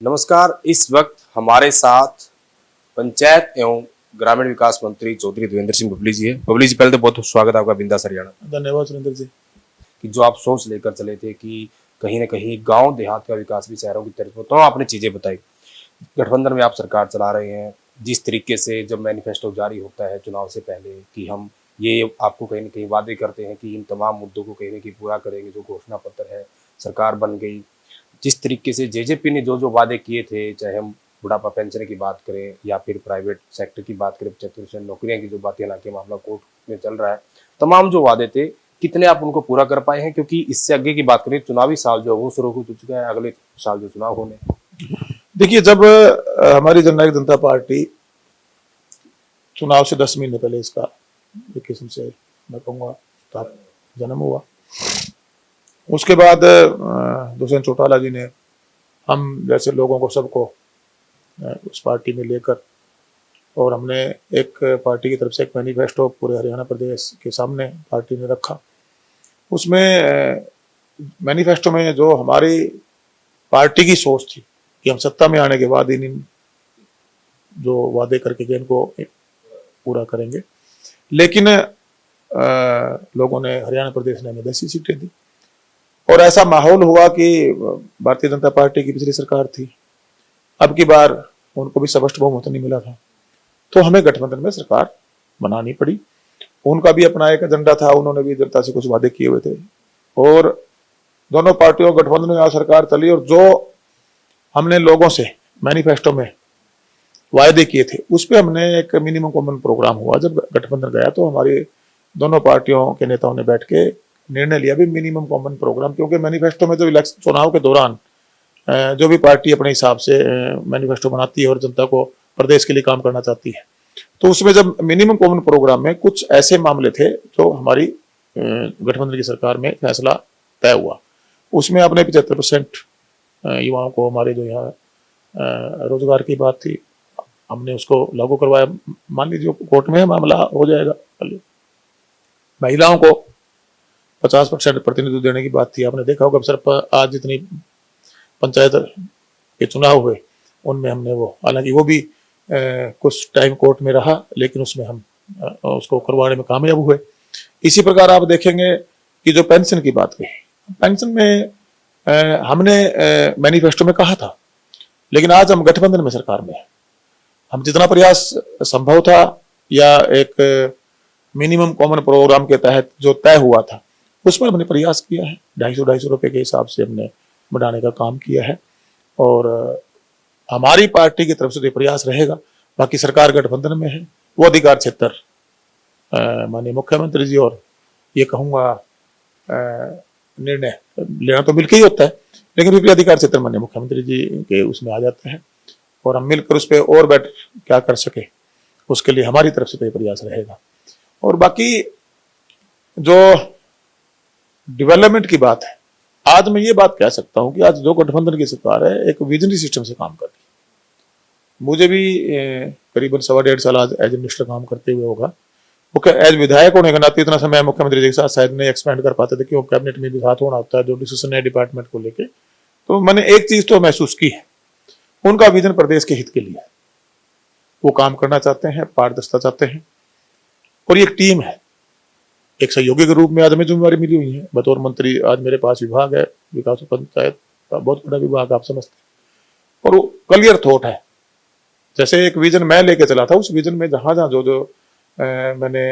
नमस्कार। इस वक्त हमारे साथ पंचायत एवं ग्रामीण विकास मंत्री चौधरी देवेंद्र सिंह बबली जी है। बबली जी, पहले तो बहुत स्वागत है आपका बिंदास हरियाणा। धन्यवाद सुरेंद्र जी। कि जो आप सोच लेकर चले थे कि कहीं ना कहीं गांव देहात का विकास भी शहरों की तरफ हो, तो आपने चीजें बताई। गठबंधन में आप सरकार चला रहे हैं, जिस तरीके से जब मैनिफेस्टो जारी होता है चुनाव से पहले कि हम ये आपको कहीं ना कहीं वादे करते हैं कि इन तमाम मुद्दों को कहीं ना कहीं पूरा करेंगे, जो घोषणा पत्र है, सरकार बन गई। जिस तरीके से जेजेपी ने जो जो वादे किए थे, चाहे हम बुढ़ापा पेंशन की बात करें या फिर प्राइवेट सेक्टर की बात करें, 75% नौकरियां की जो बातें, हालांकि मामला कोर्ट में चल रहा है, तमाम जो वादे थे कितने आप उनको पूरा कर पाए हैं? क्योंकि इससे आगे की बात करें, चुनावी साल जो है वो शुरू हो चुका है, अगले साल जो चुनाव होने। देखिए, जब हमारी जननायक जनता पार्टी चुनाव से 10 महीने पहले इसका एक किस्म से मैं कहूँगा जन्म हुआ, उसके बाद दुष्यंत चौटाला जी ने हम जैसे लोगों को सबको उस पार्टी में लेकर, और हमने एक पार्टी की तरफ से एक मैनिफेस्टो पूरे हरियाणा प्रदेश के सामने पार्टी ने रखा। उसमें मैनिफेस्टो में जो हमारी पार्टी की सोच थी कि हम सत्ता में आने के बाद इन जो वादे करके गए इनको पूरा करेंगे, लेकिन लोगों ने, हरियाणा प्रदेश ने हमें 10 ही सीटें दी। और ऐसा माहौल हुआ कि भारतीय जनता पार्टी की पिछली सरकार थी, अब की बार उनको भी स्पष्ट बहुमत नहीं मिला था, तो हमें गठबंधन में सरकार बनानी पड़ी। उनका भी अपना एक एजेंडा था, उन्होंने भी जनता से कुछ वादे किए हुए थे, और दोनों पार्टियों गठबंधन में सरकार चली। और जो हमने लोगों से मैनिफेस्टो में वायदे किए थे, उस पर हमने एक मिनिमम कॉमन प्रोग्राम हुआ। जब गठबंधन गया तो हमारी दोनों पार्टियों के नेताओं ने बैठ के निर्णय लिया भी मिनिमम कॉमन प्रोग्राम, क्योंकि मैनिफेस्टो में जो इलेक्शन चुनाव के दौरान जो भी पार्टी अपने हिसाब से मैनिफेस्टो बनाती है और जनता को प्रदेश के लिए काम करना चाहती है, तो उसमें जब मिनिमम कॉमन प्रोग्राम में कुछ ऐसे मामले थे जो हमारी गठबंधन की सरकार में फैसला तय हुआ। उसमें अपने 75% युवाओं को, हमारे जो यहाँ रोजगार की बात थी, हमने उसको लागू करवाया। मान लीजिए कोर्ट में मामला हो जाएगा। महिलाओं को 50% प्रतिनिधित्व देने की बात थी। आपने देखा होगा सर, आज जितनी पंचायत के चुनाव हुए उनमें हमने वो, हालांकि वो भी कुछ टाइम कोर्ट में रहा, लेकिन उसमें हम उसको करवाने में कामयाब हुए। इसी प्रकार आप देखेंगे कि जो पेंशन की बात कही, पेंशन में हमने मैनिफेस्टो में कहा था, लेकिन आज हम गठबंधन में सरकार में हैं। हम जितना प्रयास संभव था या एक मिनिमम कॉमन प्रोग्राम के तहत जो तय हुआ था, उसमें हमने प्रयास किया है। 250 रुपए के हिसाब से हमने बढ़ाने का काम किया है, और हमारी पार्टी की तरफ से तो प्रयास रहेगा। बाकी सरकार गठबंधन में है, वो अधिकार क्षेत्र माननीय मुख्यमंत्री जी, और ये कहूँगा निर्णय लेना तो मिलकर ही होता है, लेकिन फिर अधिकार क्षेत्र माननीय मुख्यमंत्री जी के उसमें आ जाता है, और हम मिलकर उस पर और बेटर क्या कर सके उसके लिए हमारी तरफ से तो प्रयास रहेगा। और बाकी जो डेवलपमेंट की बात है, आज मैं ये बात कह सकता हूं कि आज जो गठबंधन की सरकार है एक विजनरी सिस्टम से काम कर रही है। मुझे भी करीबन 1.5 साल आज एज मिनिस्टर काम करते हुए होगा। एज विधायक होने के नाते इतना समय मुख्यमंत्री जी के साथ शायद नहीं एक्सपेंड कर पाते थे, कि वो कैबिनेट में भी साथ होना होता है जो डिसीजन है डिपार्टमेंट को लेके। तो मैंने एक चीज तो महसूस की है, उनका विजन प्रदेश के हित के लिए, वो काम करना चाहते हैं, पारदर्शिता चाहते हैं, और ये एक टीम है। एक सहयोगी के रूप में आज हमें जिम्मेवारी मिली हुई है बतौर मंत्री। आज मेरे पास विभाग है, विकास पंचायत का बहुत बड़ा विभाग आप समझते हैं, और वो क्लियर थॉट है। जैसे एक विजन मैं लेके चला था, उस विजन में जहां जहां जो जो मैंने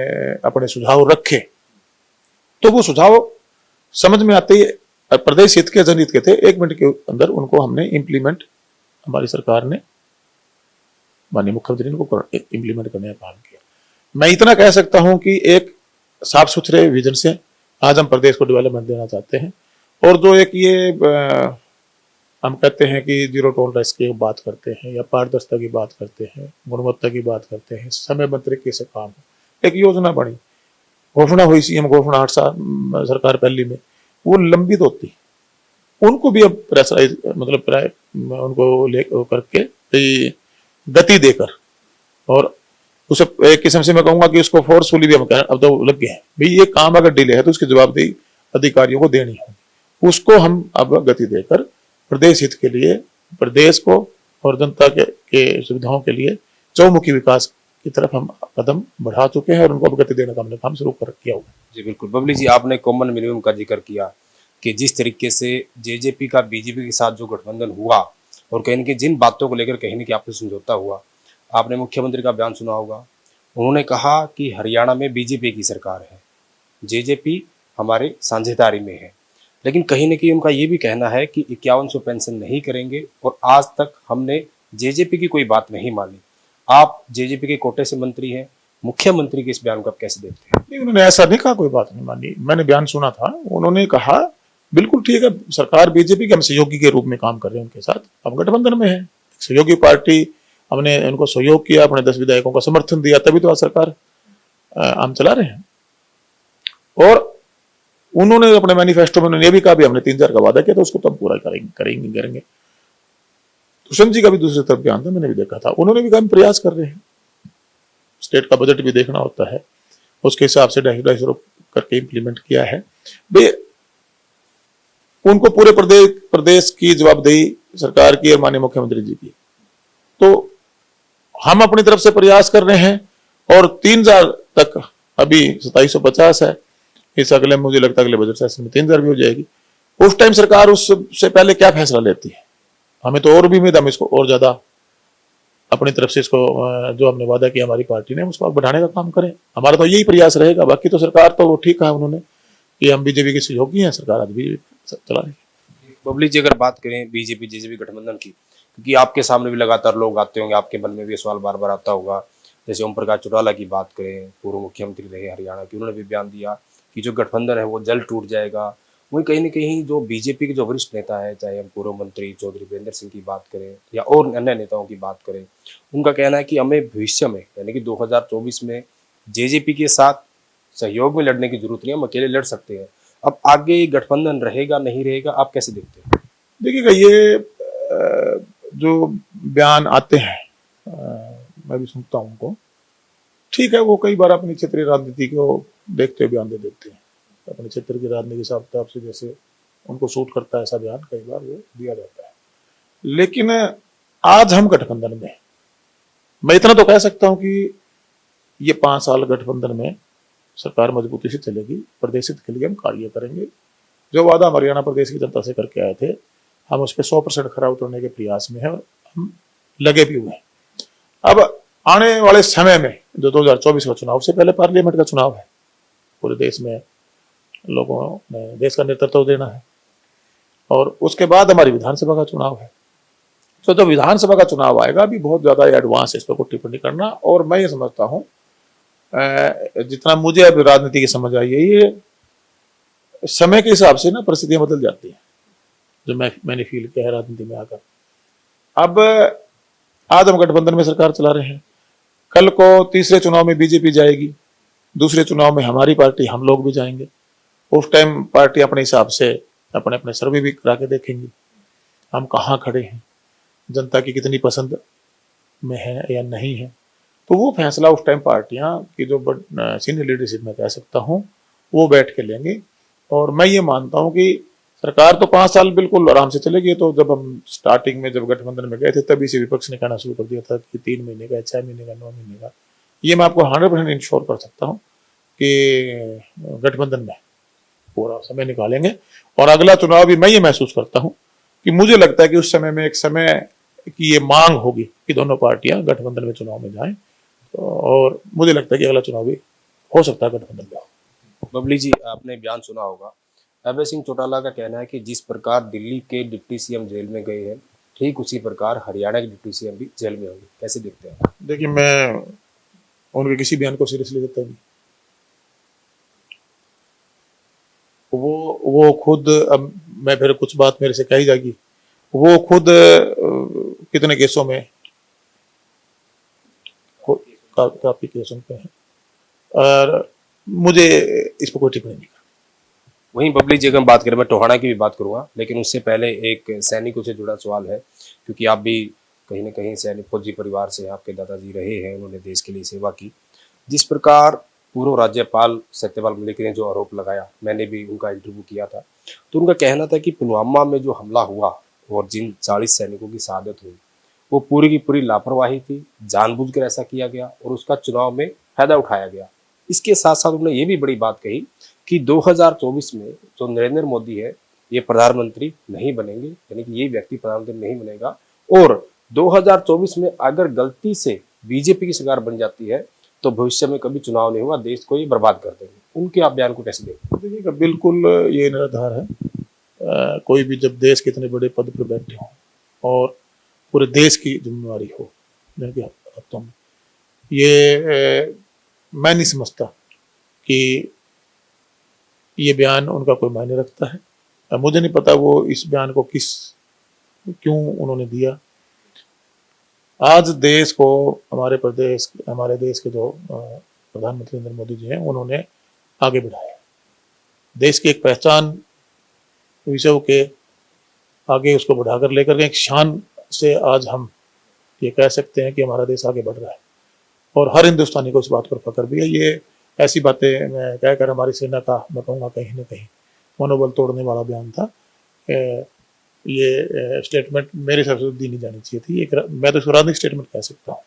अपने सुझाव रखे, तो वो सुझाव समझ में आते ही प्रदेश हित के, जनहित के थे। 1 मिनट के अंदर उनको हमने इम्प्लीमेंट, हमारी सरकार ने, माननीय मुख्यमंत्री ने उनको इम्प्लीमेंट करने का काम किया। मैं इतना कह सकता हूं कि एक साफ सुथरे विजन से आज हम प्रदेश को डेवलपमेंट देना चाहते हैं। और जो एक ये हम कहते हैं कि जीरो टॉलरेंस की बात करते हैं, या पारदर्शिता की बात करते हैं, गुणवत्ता की बात करते हैं, समयबद्ध तरीके से काम हो। एक योजना बनी, घोषणा हुई, सीएम घोषणा 8 साल सरकार पहली में, वो लंबित होती, उनको भी अब प्रेशराइज, मतलब उनको ले करके गति देकर, और उसे एक किस्म से मैं कहूंगा कि उसको फोर्सफुली भी हम अब तो लग गए हैं भाई, ये काम अगर डिले है तो उसकी जवाबदेही अधिकारियों को देनी होगी। उसको हम अब गति देकर प्रदेश हित के लिए प्रदेश को और जनता के सुविधाओं के लिए चौमुखी विकास की तरफ हम कदम बढ़ा चुके हैं और उनको अवगति देने का हमने काम शुरू कर किया हुआ है। जी बिल्कुल। बबली जी, आपने कॉमन मिनिमम का जिक्र किया कि जिस तरीके से जेजेपी का बीजेपी के साथ जो गठबंधन हुआ और कहीं न कहीं जिन बातों को लेकर कहीं न कहीं आपसे समझौता हुआ, आपने मुख्यमंत्री का बयान सुना होगा। उन्होंने कहा कि हरियाणा में बीजेपी की सरकार है, जेजेपी हमारे साझेदारी में है। लेकिन कहीं न कहीं उनका ये भी कहना है कि 5100 पेंशन नहीं करेंगे और आज तक हमने जेजेपी की कोई बात नहीं मानी। आप जेजेपी के कोटे से मंत्री हैं, मुख्यमंत्री के इस बयान को आप कैसे देखते हैं? नहीं, उन्होंने ऐसा नहीं कहा, कोई बात नहीं मानी। मैंने बयान सुना था, उन्होंने कहा बिल्कुल ठीक है, सरकार बीजेपी के हम सहयोगी के रूप में काम कर रहे हैं उनके साथ, हम गठबंधन में है, सहयोगी पार्टी, हमने उनको सहयोग किया, अपने 10 विधायकों का समर्थन दिया, तभी तो आज सरकार हम चला रहे हैं। और उन्होंने अपने मैनिफेस्टो में उन्होंने ये भी कहा भी हमने 3000 का वादा किया तो उसको तो हम पूरा करेंगे। दुष्यंत जी का भी दूसरी तरफ बयान था, मैंने भी देखा था, उन्होंने भी कहा हम प्रयास कर रहे हैं, स्टेट का बजट भी देखना होता है, उसके हिसाब से 250 करके इम्प्लीमेंट किया है। वे उनको पूरे प्रदेश की जवाबदेही सरकार की और माननीय मुख्यमंत्री जी की, तो हम अपनी तरफ से प्रयास कर रहे हैं और 3000 तक, अभी 2750 है, इस अगले मुझे लगता है अगले बजट सेशन में 3000 भी हो जाएगी। उस टाइम सरकार उससे पहले क्या फैसला लेती है, हमें तो और भी उम्मीद, हम इसको और ज्यादा अपनी तरफ से इसको जो हमने वादा किया हमारी पार्टी ने उसको बढ़ाने का काम करें, हमारा तो यही प्रयास रहेगा। बाकी तो सरकार तो वो ठीक है, उन्होंने कि हम बीजेपी के सहयोगी हैं, सरकार आज भी चला रही है। बबली जी, अगर बात करें बीजेपी जेजेपी गठबंधन की, क्योंकि आपके सामने भी लगातार लोग आते होंगे, आपके मन में भी सवाल बार बार आता होगा, जैसे ओम प्रकाश चौटाला की बात करें, पूर्व मुख्यमंत्री रहे हरियाणा की, उन्होंने भी बयान दिया कि जो गठबंधन है वो जल्द टूट जाएगा। वहीं कहीं न कहीं जो बीजेपी के जो वरिष्ठ नेता है, चाहे हम पूर्व मंत्री चौधरी वीरेंद्र सिंह की बात करें या और अन्य नेताओं की बात करें, उनका कहना है कि हमें भविष्य में यानी कि 2024 में जेजेपी के साथ सहयोग में लड़ने की जरूरत नहीं है, हम अकेले लड़ सकते हैं। अब आगे गठबंधन रहेगा नहीं रहेगा, आप कैसे देखते हैं? देखिएगा, ये जो बयान आते हैं, मैं भी सुनता हूँ उनको, ठीक है, वो कई बार अपनी क्षेत्रीय राजनीति को देखते हुए बयान दे देते हैं, अपने क्षेत्र की राजनीति के हिसाब से जैसे उनको सूट करता है ऐसा बयान कई बार वो दिया जाता है। लेकिन आज हम गठबंधन में, मैं इतना तो कह सकता हूं कि ये 5 साल गठबंधन में सरकार मजबूती से चलेगी, प्रदेश हित के लिए हम कार्य करेंगे। जो वादा हम हरियाणा प्रदेश की जनता से करके आए थे, हम उस पर 100% खरा उतरने के प्रयास में है और हम लगे भी हुए हैं। अब आने वाले समय में जो 2024 का चुनाव से पहले पार्लियामेंट का चुनाव है, पूरे देश में लोगों ने देश का नेतृत्व देना है, और उसके बाद हमारी विधानसभा का चुनाव है। तो जब विधानसभा का चुनाव आएगा, अभी बहुत ज्यादा एडवांस इस पर टिप्पणी करना, और मैं ये समझता हूं जितना मुझे अब राजनीति की समझ आई है, ये समय के हिसाब से ना परिस्थितियां बदल जाती हैं, जो मैंने फील किया है राजनीति में आकर। अब आज हम गठबंधन में सरकार चला रहे हैं, कल को तीसरे चुनाव में बीजेपी जाएगी, दूसरे चुनाव में हमारी पार्टी, हम लोग भी जाएंगे। उस टाइम पार्टी अपने हिसाब से अपने अपने सर्वे भी करा के देखेंगी, हम कहाँ खड़े हैं, जनता की कितनी पसंद में है या नहीं है। तो वो फैसला उस टाइम पार्टियां की जो सीनियर लीडरशिप में कह सकता हूँ वो बैठ के लेंगे। और मैं ये मानता हूँ कि सरकार तो 5 साल बिल्कुल आराम से चलेगी। तो जब हम स्टार्टिंग में जब गठबंधन में गए थे, तभी से विपक्ष ने कहना शुरू कर दिया था कि 3 महीने का, 6 महीने का, 9 महीने का। ये मैं आपको 100% इंश्योर कर सकता हूँ कि गठबंधन में पूरा समय निकालेंगे। और अगला चुनाव भी मैं ये महसूस करता हूँ कि मुझे लगता है कि उस समय में एक समय की ये मांग होगी कि दोनों पार्टियां गठबंधन में चुनाव में जाएं, और मुझे लगता है कि अगला चुनाव भी हो सकता है गठबंधन में। बबली जी, आपने बयान सुना होगा, अभय सिंह चौटाला का कहना है कि जिस प्रकार दिल्ली के डिप्टी सीएम जेल में गए हैं, ठीक उसी प्रकार हरियाणा के डिप्टी सीएम भी जेल में होंगे। कैसे देखते हैं? देखिए, मैं उनके किसी बयान को सीरियसली लेता नहीं। वो खुद, अब मैं फिर कुछ बात मेरे से कही जाएगी, वो खुद कितने केसों में, काफी केसों पे हैं, और मुझे इस पर कोई टिप्पणी नहीं। वहीं बबली जी, अगर बात करें, मैं टोहाना की भी बात करूंगा, लेकिन उससे पहले एक सैनिकों से जुड़ा सवाल है, क्योंकि आप भी कहीं ना कहीं सैनिक फौजी परिवार से आपके दादाजी रहे हैं, उन्होंने देश के लिए सेवा की। जिस प्रकार पूर्व राज्यपाल सत्यपाल मलिक ने जो आरोप लगाया, मैंने भी उनका इंटरव्यू किया था, तो उनका कहना था कि पुलवामा में जो हमला हुआ और जिन 40 सैनिकों की शहादत हुई वो पूरी की पूरी लापरवाही थी, जानबूझकर ऐसा किया गया और उसका चुनाव में फायदा उठाया गया। इसके साथ साथ उन्होंने ये भी बड़ी बात कही कि 2024 में जो नरेंद्र मोदी है ये प्रधानमंत्री नहीं बनेंगे, यानी कि ये व्यक्ति प्रधानमंत्री नहीं बनेगा। और 2024 में अगर गलती से बीजेपी की सरकार बन जाती है तो भविष्य में कभी चुनाव नहीं होगा, देश को ये बर्बाद कर देंगे। उनके आप बयान को कैसे देखते हैं? देखिएगा, बिल्कुल ये निराधार है। कोई भी जब देश के इतने बड़े पद पर बैठे हों और पूरे देश की जिम्मेवारी हो जिनके हाथों में, ये मैं नहीं समझता कि ये बयान उनका कोई मायने रखता है। मुझे नहीं पता वो इस बयान को क्यों उन्होंने दिया। आज देश को हमारे देश के जो प्रधानमंत्री नरेंद्र मोदी जी हैं उन्होंने आगे बढ़ाया। देश की एक पहचान विषयों के आगे उसको बढ़ाकर लेकर के एक शान से आज हम ये कह सकते हैं कि हमारा देश आगे बढ़ रहा है और हर हिंदुस्तानी को इस बात पर फख्र भी है। ये ऐसी बातें मैं कहकर हमारी सेना का मैं कहूँगा कहीं ना कहीं मनोबल तोड़ने वाला बयान था। ये स्टेटमेंट मेरे हिसाब से दी नहीं जानी चाहिए थी। एक मैं तो इसको राजनीतिक स्टेटमेंट कह सकता हूँ,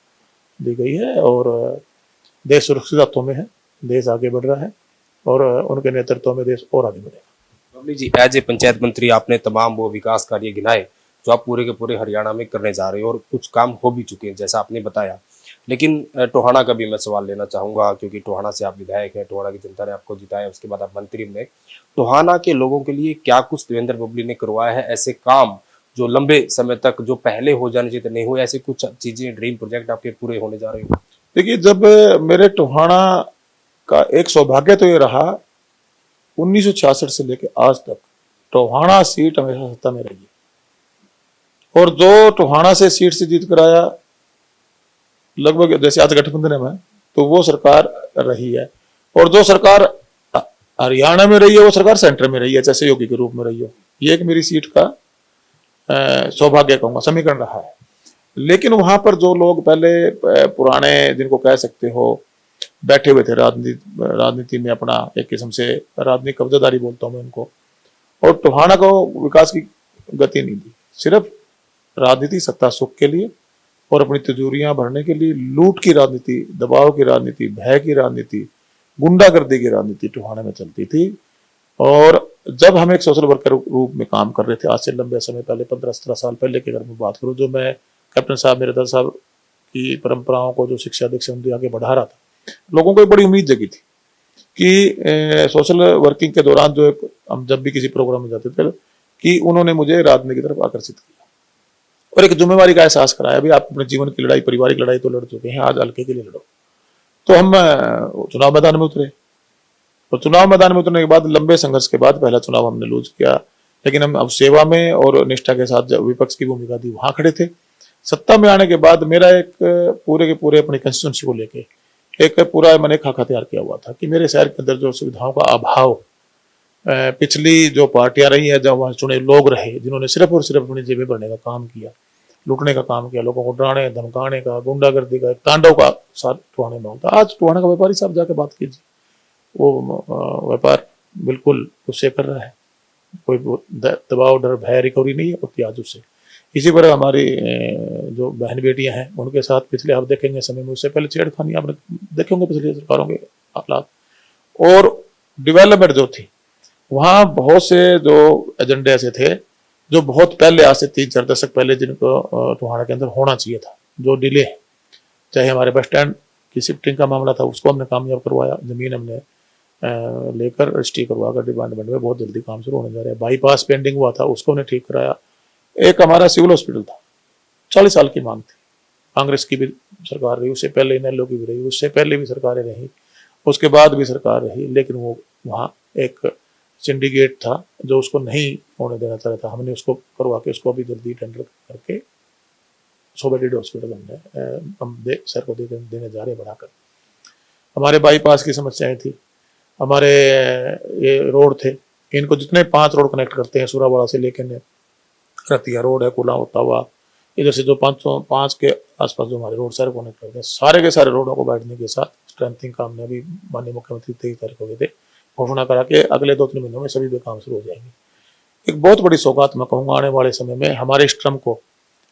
दी गई है और देश सुरक्षित हाथों में है, देश आगे बढ़ रहा है और उनके नेतृत्व में देश और आगे बढ़ेगा। बबली जी, एज ए पंचायत मंत्री आपने तमाम वो विकास कार्य गिनाए जो आप पूरे के पूरे हरियाणा में करने जा रहे हो और कुछ काम हो भी चुके हैं जैसा आपने बताया। लेकिन टोहाना का भी मैं सवाल लेना चाहूंगा क्योंकि टोहाना से आप विधायक हैं, टोहाना की जनता ने आपको जिताया, उसके बाद आप मंत्री बने। टोहाना के लोगों के लिए क्या कुछ देवेंद्र बबली ने करवाया है, ऐसे काम जो लंबे समय तक जो पहले हो जाने चाहिए नहीं हुए, ऐसे कुछ चीजें ड्रीम प्रोजेक्ट आपके पूरे होने जा रहे हो? देखिए, जब मेरे टोहाना का एक सौभाग्य तो ये रहा 1966 से लेकर आज तक टोहाना सीट हमेशा सत्ता में रही है और जो टोहाना से सीट से जीत कर आया लगभग जैसे आज गठबंधन में तो वो सरकार रही है और जो सरकार हरियाणा में रही है वो सरकार सेंटर में रही है, जैसे योगी के रूप में रही हो। ये एक मेरी सीट का सौभाग्य कहूंगा, समीकरण रहा है। लेकिन वहां पर जो लोग पहले पुराने जिनको कह सकते हो बैठे हुए थे राजनीति में, अपना एक किस्म से राजनीतिक कब्जादारी बोलता हूं मैं उनको, और टोहाना को विकास की गति नहीं दी। सिर्फ राजनीति सत्ता सुख के लिए और अपनी तिजोरियां भरने के लिए लूट की राजनीति, दबाव की राजनीति, भय की राजनीति, गुंडागर्दी की राजनीति टोहाना में चलती थी। और जब हम एक सोशल वर्कर रूप में काम कर रहे थे आज से लंबे समय पहले, 15-17 साल पहले की अगर मैं बात करूं, जो मैं कैप्टन साहब मेरे दादा साहब की परंपराओं को जो शिक्षा दीक्षा आगे बढ़ा रहा था, लोगों को एक बड़ी उम्मीद जगी थी कि सोशल वर्किंग के दौरान जो हम जब भी किसी प्रोग्राम में जाते थे कि उन्होंने मुझे राजनीति की तरफ आकर्षित किया और एक जिम्मेवारी का एहसास कराया, भी आप अपने जीवन की लड़ाई, पारिवारिक लड़ाई तो लड़ चुके हैं, आज हल्के के लिए लड़ो। तो हम चुनाव मैदान में उतरे और चुनाव मैदान में उतरने के बाद लंबे संघर्ष के बाद पहला चुनाव हमने लूज किया, लेकिन हम अब सेवा में और निष्ठा के साथ जब विपक्ष की भूमिका थी वहां खड़े थे। सत्ता में आने के बाद मेरा एक पूरे के पूरे अपनी कंस्टिट्यूंसी को लेके एक पूरा मैंने खाका तैयार किया हुआ था कि मेरे शहर के अंदर जो सुविधाओं का अभाव, पिछली जो पार्टियां रही है, जब वहां चुने लोग रहे जिन्होंने सिर्फ और सिर्फ अपनी जेबें भरने का काम किया, लूटने का काम किया, लोगों को डराने धमकाने का, गुंडागर्दी का, तांडव का साथ टोहाने में होता। आज टोहाना का व्यापारी साहब जाके बात कीजिए, वो व्यापार बिल्कुल उससे कर रहा है, कोई दबाव डर भय रिकवरी नहीं होती आज उससे। इसी तरह हमारी जो बहन बेटियां हैं उनके साथ पिछले आप देखेंगे समय में, उससे पहले छेड़खानी आपने देखे होंगे पिछले सरकारों के हालात, और डेवलपमेंट जो थी वहाँ बहुत से जो एजेंडे ऐसे थे जो बहुत पहले, आज से 3-4 दशक पहले जिनको टोहाना के अंदर होना चाहिए था, जो डिले है। चाहे हमारे बस स्टैंड की शिफ्टिंग का मामला था, उसको हमने कामयाब करवाया, जमीन हमने लेकर रजिस्ट्री करवा कर डिपार्टमेंट में बहुत जल्दी काम शुरू होने जा रहा है। बाईपास पेंडिंग हुआ था, उसको हमने ठीक कराया। एक हमारा सिविल हॉस्पिटल था, 40 साल की मांग थी, कांग्रेस की भी सरकार रही, उससे पहले इनेलो की भी रही, उससे पहले भी सरकारें रही, उसके बाद भी सरकार रही, लेकिन वो वहाँ एक सिंडिकेट था जो उसको नहीं होने देना चाह रहा था। हमने उसको करवा के उसको अभी जल्दी टेंडर करके 100 बेडेड हॉस्पिटल हमने सर को देने जा रहे बढ़ाकर। हमारे बाईपास की समस्याएं थी, हमारे ये रोड थे, इनको जितने 5 रोड कनेक्ट करते हैं, सुरावाड़ा से लेकर रतिया रोड है, कुला होता हुआ इधर से जो 505 के आसपास जो हमारे रोड सारे कनेक्ट करते हैं, सारे के सारे रोडों को बैठने के साथ स्ट्रेंथिंग काम में अभी माननीय मुख्यमंत्री 23 तारीख को गए थे, घोषणा करा के अगले 2-3 महीनों में सभी भी काम शुरू हो जाएंगे। एक बहुत बड़ी सौगात मैं कहूँगा आने वाले समय में हमारे श्रम को,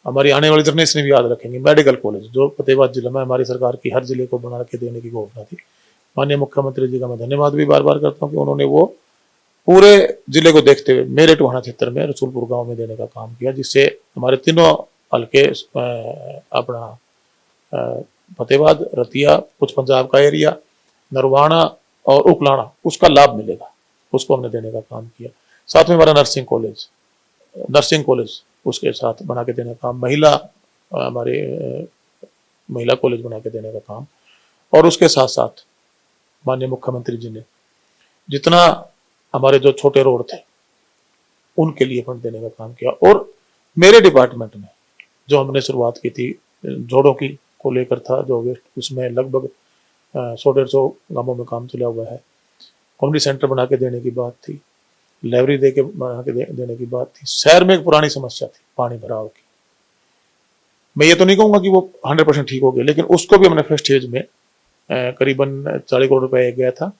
हमारी आने वाली जनरेशन भी याद रखेंगे। मेडिकल कॉलेज जो फतेहाबाद जिले में हमारी सरकार की हर जिले को बना के देने की घोषणा थी, माननीय मुख्यमंत्री जी का मैं धन्यवाद भी बार बार करता हूँ कि उन्होंने वो पूरे जिले को देखते हुए मेरे टोहाना क्षेत्र में रसूलपुर गांव में देने का काम किया, जिससे हमारे तीनों हल्के अपना फतेहाबाद, रतिया, कुछ पंजाब का एरिया, नरवाना और उकलाना, उसका लाभ मिलेगा, उसको हमने देने का काम किया। साथ में हमारा नर्सिंग कॉलेज उसके साथ बना के देने का काम, हमारे महिला कॉलेज बना के देने का काम, और उसके साथ साथ माननीय मुख्यमंत्री जी ने जितना हमारे जो छोटे रोड थे उनके लिए फंड देने का काम किया। और मेरे डिपार्टमेंट में जो हमने शुरुआत की थी जोड़ों की को लेकर था, जो वेस्ट, उसमें लगभग 100-150 गांवों में काम चला हुआ है। कम्युनिटी सेंटर बना के देने की बात थी, लाइब्रेरी बना के देने की बात थी। शहर में एक पुरानी समस्या थी पानी भराव की, मैं ये तो नहीं कहूंगा कि वो 100% ठीक हो गया, लेकिन उसको भी हमने फर्स्ट स्टेज में करीबन 40 करोड़ रुपए गया था,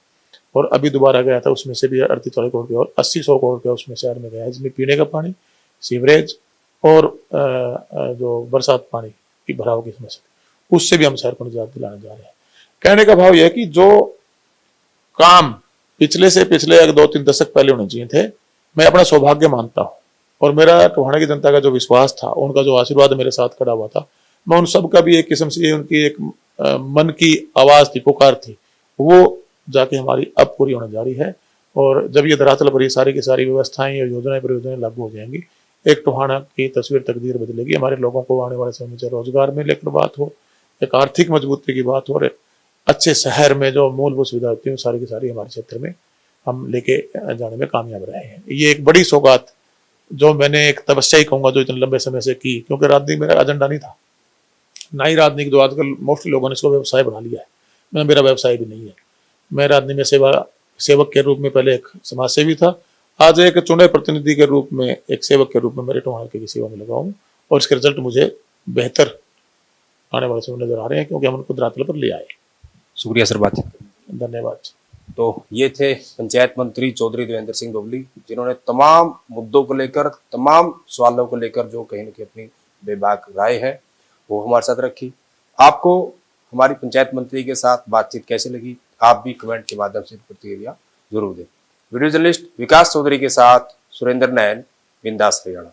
और अभी दोबारा गया था, उसमें से भी 38-40 करोड़ रुपए और 80-100 करोड़ रुपया उसमें शहर में गया है, जिसमें पीने का पानी, सीवरेज और जो बरसात पानी की भराव की समस्या, उससे भी हम शहर को निजात दिलाने जा रहे हैं। कहने का भाव यह है कि जो काम पिछले 2-3 दशक पहले होने चाहिए थे, मैं अपना सौभाग्य मानता हूँ, और मेरा टोहाना की जनता का जो विश्वास था, उनका जो आशीर्वाद मेरे साथ खड़ा हुआ था, मैं उन सब का भी एक किस्म से उनकी एक मन की आवाज थी, पुकार थी, वो जाके हमारी अब पूरी होने जा रही है। और जब ये धरातल पर ये सारी की सारी व्यवस्थाएं और योजनाएं परियोजनाएं लागू हो जाएंगी, एक टोहाना की तस्वीर तकदीर बदलेगी। हमारे लोगों को आने वाले समय में चाहे रोजगार में लेकर बात हो, एक आर्थिक मजबूती की बात हो, और अच्छे शहर में जो मूलभूत सुविधा होती है वो सारी की सारी हमारे क्षेत्र में हम लेके जाने में कामयाब रहे हैं। ये एक बड़ी सौगात जो मैंने एक तपस्या ही कहूंगा जो इतने लंबे समय से की, क्योंकि राजनीति मेरा एजेंडा नहीं था, ना ही राजनीति जो आजकल मोस्टली लोगों ने इसको व्यवसाय बना लिया है, मेरा व्यवसाय भी नहीं है। मैं राजनीति में सेवक के रूप में पहले एक समाज सेवी था, आज एक चुने प्रतिनिधि के रूप में, एक सेवक के रूप में मेरे टोहाना की सेवा में लगा हूँ, और इसके रिजल्ट मुझे बेहतर आने वाले समय नजर आ रहे हैं, क्योंकि हम उनको धरातल पर ले आए। शुक्रिया सर बातचीत। धन्यवाद। तो ये थे पंचायत मंत्री चौधरी देवेंद्र सिंह डोबली, जिन्होंने तमाम मुद्दों को लेकर, तमाम सवालों को लेकर जो कहीं न कहीं अपनी बेबाक राय है वो हमारे साथ रखी। आपको हमारी पंचायत मंत्री के साथ बातचीत कैसी लगी, आप भी कमेंट के माध्यम से प्रतिक्रिया जरूर दें। वीडियो जर्नलिस्ट विकास चौधरी के साथ सुरेंद्र नैन, बिंदास हरियाणा।